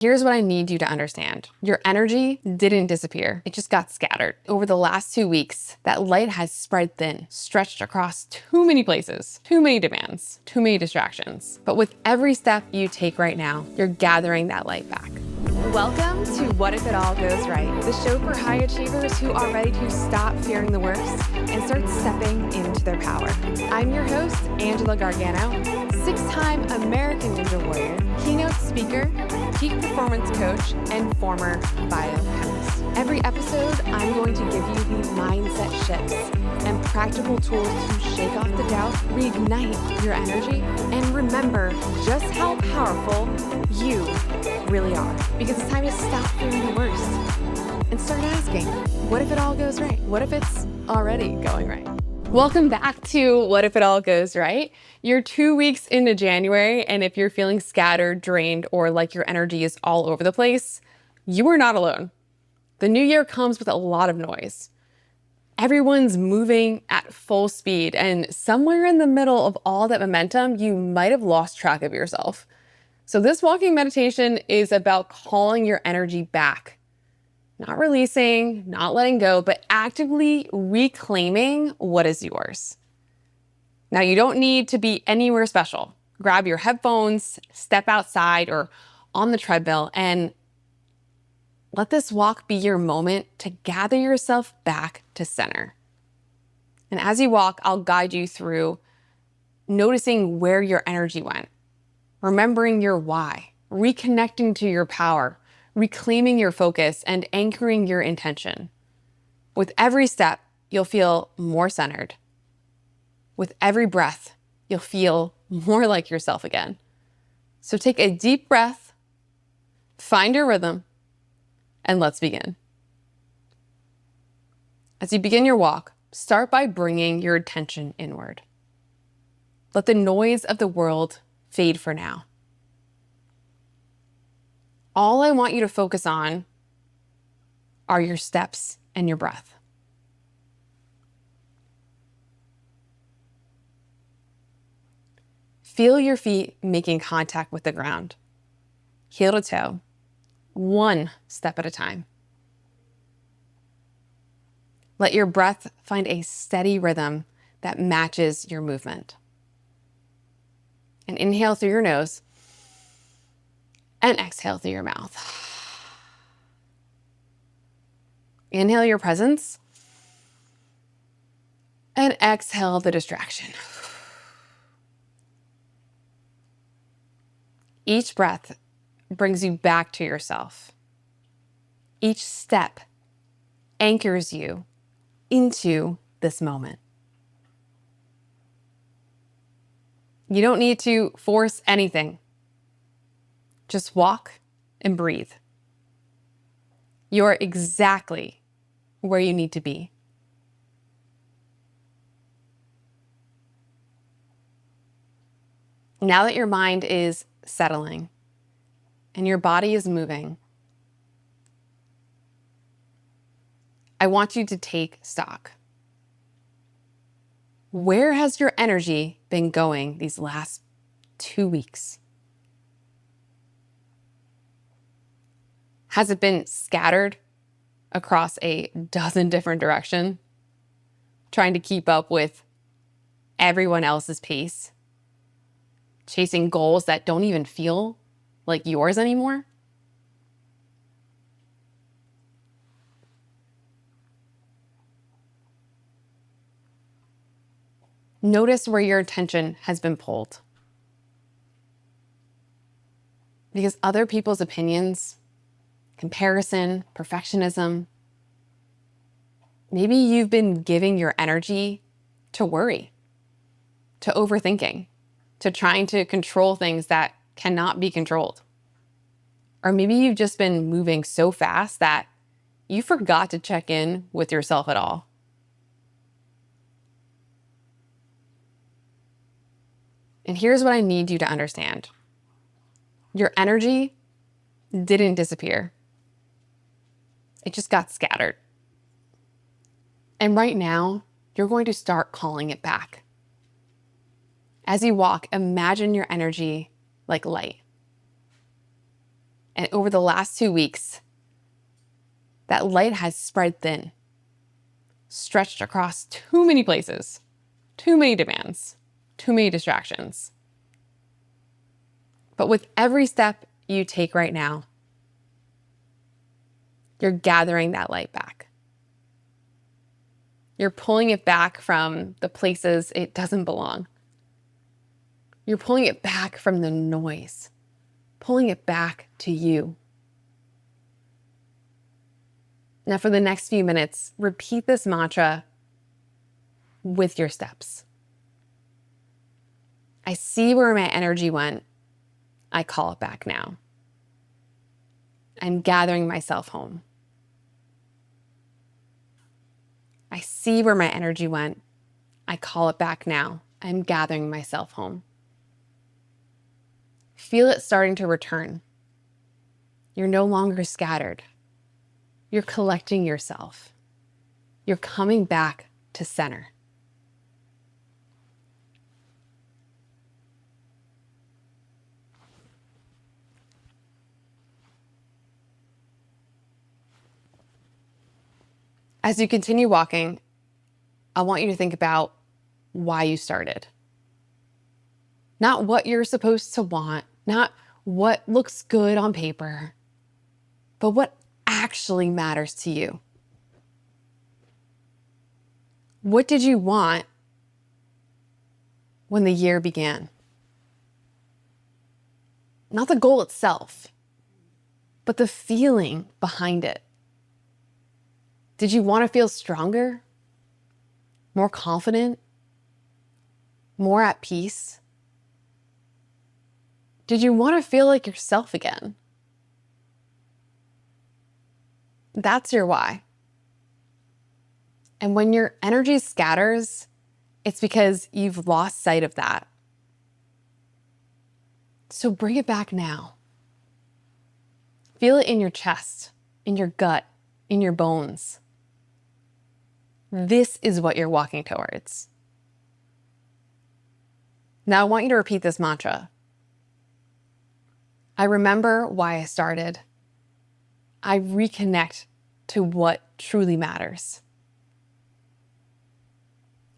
Here's what I need you to understand. Your energy didn't disappear. It just got scattered. Over the last 2 weeks, that light has spread thin, stretched across too many places, too many demands, too many distractions. But with every step you take right now, you're gathering that light back. Welcome to What If It All Goes Right, the show for high achievers who are ready to stop fearing the worst and start stepping into their power. I'm your host, Angela Gargano, 6-time American Ninja Warrior, keynote speaker, peak performance coach, and former biochemist. Every episode, I'm going to give you the mindset shifts and practical tools to shake off the doubt, reignite your energy, and remember just how powerful you really are. Because it's time to stop fearing the worst and start asking, what if it all goes right? What if it's already going right? Welcome back to What If It All Goes Right? You're 2 weeks into January, and if you're feeling scattered, drained, or like your energy is all over the place, you are not alone. The new year comes with a lot of noise. Everyone's moving at full speed, and somewhere in the middle of all that momentum, you might have lost track of yourself. So this walking meditation is about calling your energy back. Not releasing, not letting go, but actively reclaiming what is yours. Now, you don't need to be anywhere special. Grab your headphones, step outside or on the treadmill, and let this walk be your moment to gather yourself back to center. And as you walk, I'll guide you through noticing where your energy went, remembering your why, reconnecting to your power, reclaiming your focus, and anchoring your intention. With every step, you'll feel more centered. With every breath, you'll feel more like yourself again. So take a deep breath, find your rhythm, and let's begin. As you begin your walk, start by bringing your attention inward. Let the noise of the world fade for now. All I want you to focus on are your steps and your breath. Feel your feet making contact with the ground, heel to toe, one step at a time. Let your breath find a steady rhythm that matches your movement. And inhale through your nose and exhale through your mouth. Inhale your presence and exhale the distraction. Each breath brings you back to yourself. Each step anchors you into this moment. You don't need to force anything. Just walk and breathe. You're exactly where you need to be. Now that your mind is settling and your body is moving, I want you to take stock. Where has your energy been going these last 2 weeks? Has it been scattered across a dozen different directions, trying to keep up with everyone else's pace, chasing goals that don't even feel like yours anymore? Notice where your attention has been pulled. Because other people's opinions, comparison, perfectionism, maybe you've been giving your energy to worry, to overthinking, to trying to control things that cannot be controlled. Or maybe you've just been moving so fast that you forgot to check in with yourself at all. And here's what I need you to understand. Your energy didn't disappear. It just got scattered. And right now, you're going to start calling it back. As you walk, imagine your energy like light. And over the last 2 weeks, that light has spread thin, stretched across too many places, too many demands, too many distractions. But with every step you take right now, you're gathering that light back. You're pulling it back from the places it doesn't belong. You're pulling it back from the noise, pulling it back to you. Now, for the next few minutes, repeat this mantra with your steps. I see where my energy went. I call it back now. I'm gathering myself home. I see where my energy went. I call it back now. I'm gathering myself home. Feel it starting to return. You're no longer scattered. You're collecting yourself. You're coming back to center. As you continue walking, I want you to think about why you started. Not what you're supposed to want, not what looks good on paper, but what actually matters to you. What did you want when the year began? Not the goal itself, but the feeling behind it. Did you want to feel stronger, more confident, more at peace? Did you want to feel like yourself again? That's your why. And when your energy scatters, it's because you've lost sight of that. So bring it back now. Feel it in your chest, in your gut, in your bones. This is what you're walking towards. Now I want you to repeat this mantra. I remember why I started. I reconnect to what truly matters.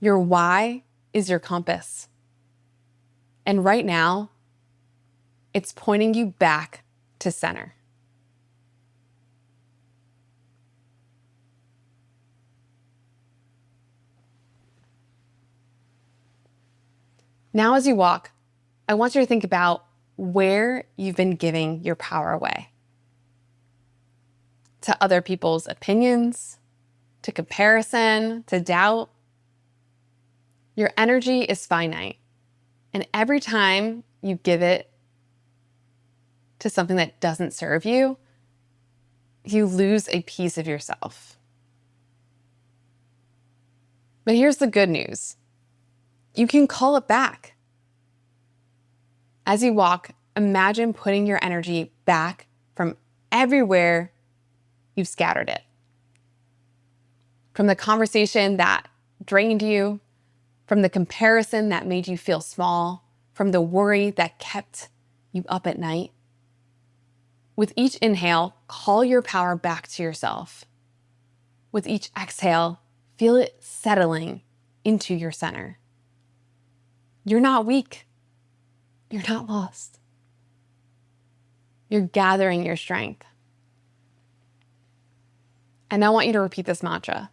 Your why is your compass. And right now, it's pointing you back to center. Now, as you walk, I want you to think about where you've been giving your power away. To other people's opinions, to comparison, to doubt. Your energy is finite. And every time you give it to something that doesn't serve you, you lose a piece of yourself. But here's the good news. You can call it back. As you walk, imagine putting your energy back from everywhere you've scattered it. From the conversation that drained you, from the comparison that made you feel small, from the worry that kept you up at night. With each inhale, call your power back to yourself. With each exhale, feel it settling into your center. You're not weak. You're not lost. You're gathering your strength. And I want you to repeat this mantra.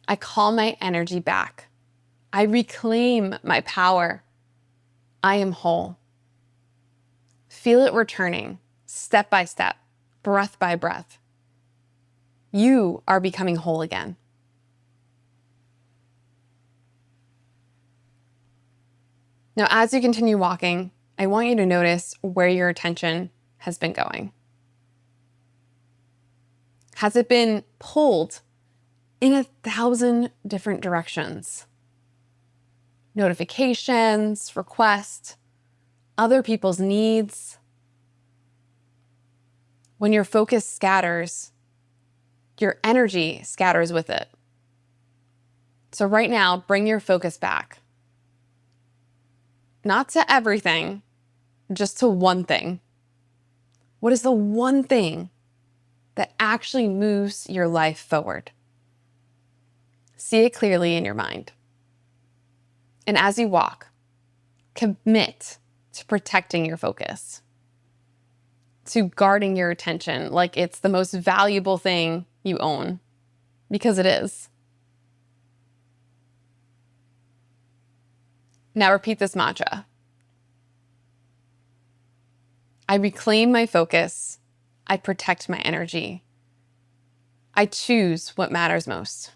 I call my energy back. I reclaim my power. I am whole. Feel it returning, step by step, breath by breath. You are becoming whole again. Now, as you continue walking, I want you to notice where your attention has been going. Has it been pulled in 1,000 different directions? Notifications, requests, other people's needs. When your focus scatters, your energy scatters with it. So right now, bring your focus back. Not to everything, just to one thing. What is the one thing that actually moves your life forward? See it clearly in your mind. And as you walk, commit to protecting your focus, to guarding your attention like it's the most valuable thing you own, because it is. Now repeat this mantra. I reclaim my focus. I protect my energy. I choose what matters most.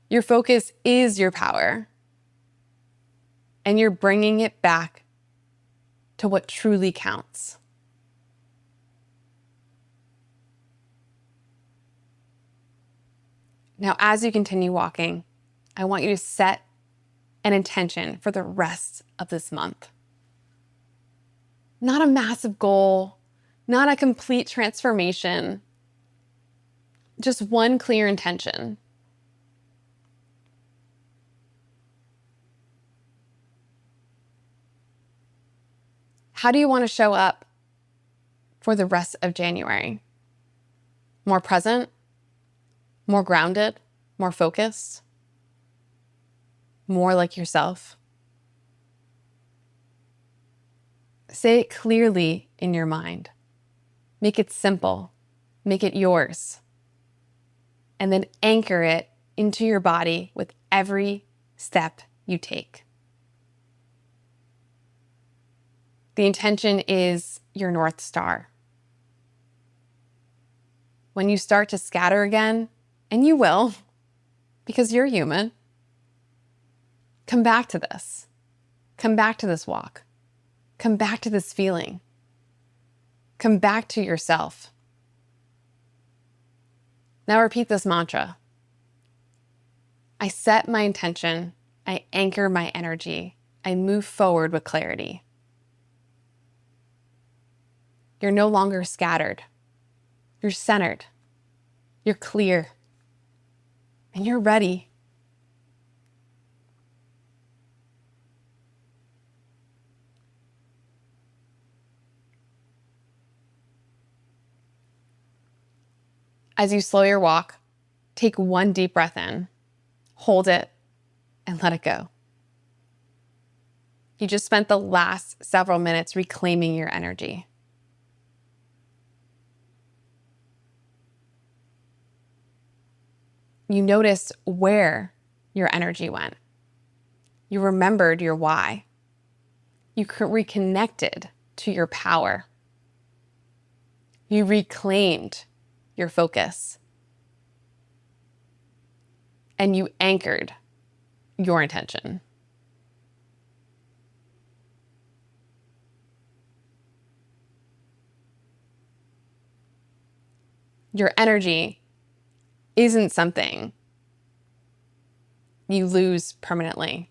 Your focus is your power, and you're bringing it back to what truly counts. Now, as you continue walking, I want you to set an intention for the rest of this month. Not a massive goal, not a complete transformation, just one clear intention. How do you want to show up for the rest of January? More present? More grounded? More focused? More like yourself? Say it clearly in your mind. Make it simple. Make it yours. And then anchor it into your body with every step you take. The intention is your North Star. When you start to scatter again, and you will, because you're human, come back to this. Come back to this walk. Come back to this feeling. Come back to yourself. Now repeat this mantra. I set my intention. I anchor my energy. I move forward with clarity. You're no longer scattered. You're centered. You're clear. And you're ready. As you slow your walk, take one deep breath in, hold it, and let it go. You just spent the last several minutes reclaiming your energy. You noticed where your energy went. You remembered your why. You reconnected to your power. You reclaimed your focus. And you anchored your intention. Your energy isn't something you lose permanently.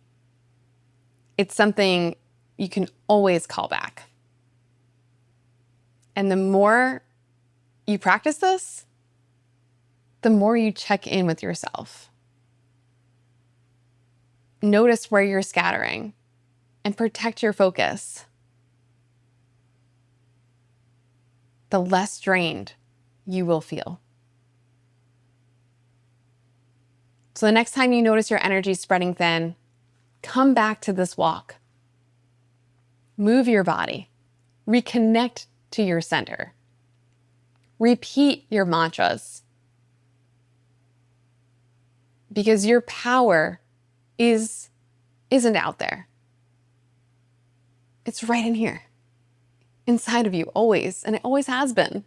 It's something you can always call back. And the more you practice this, the more you check in with yourself. Notice where you're scattering and protect your focus. The less drained you will feel. So the next time you notice your energy spreading thin, come back to this walk. Move your body. Reconnect to your center. Repeat your mantras. Because your power isn't out there. It's right in here, inside of you, always, and it always has been.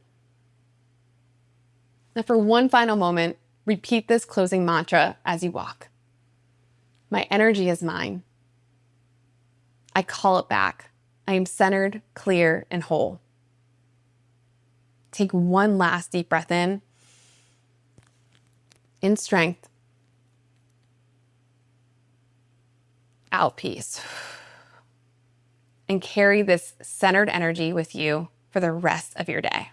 Now, for one final moment, repeat this closing mantra as you walk. My energy is mine. I call it back. I am centered, clear, and whole. Take one last deep breath in strength, out peace. And carry this centered energy with you for the rest of your day.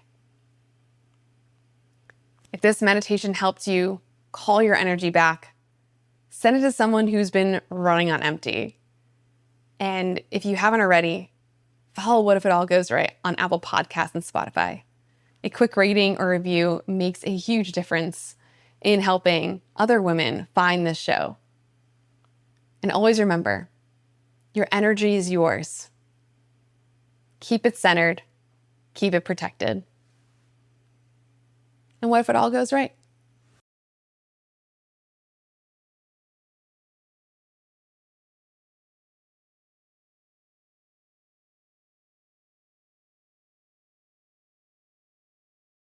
If this meditation helped you call your energy back, send it to someone who's been running on empty. And if you haven't already, Follow What If It All Goes Right on Apple Podcasts and Spotify. A quick rating or review makes a huge difference in helping other women find this show. And always remember, your energy is yours. Keep it centered, keep it protected. And what if it all goes right?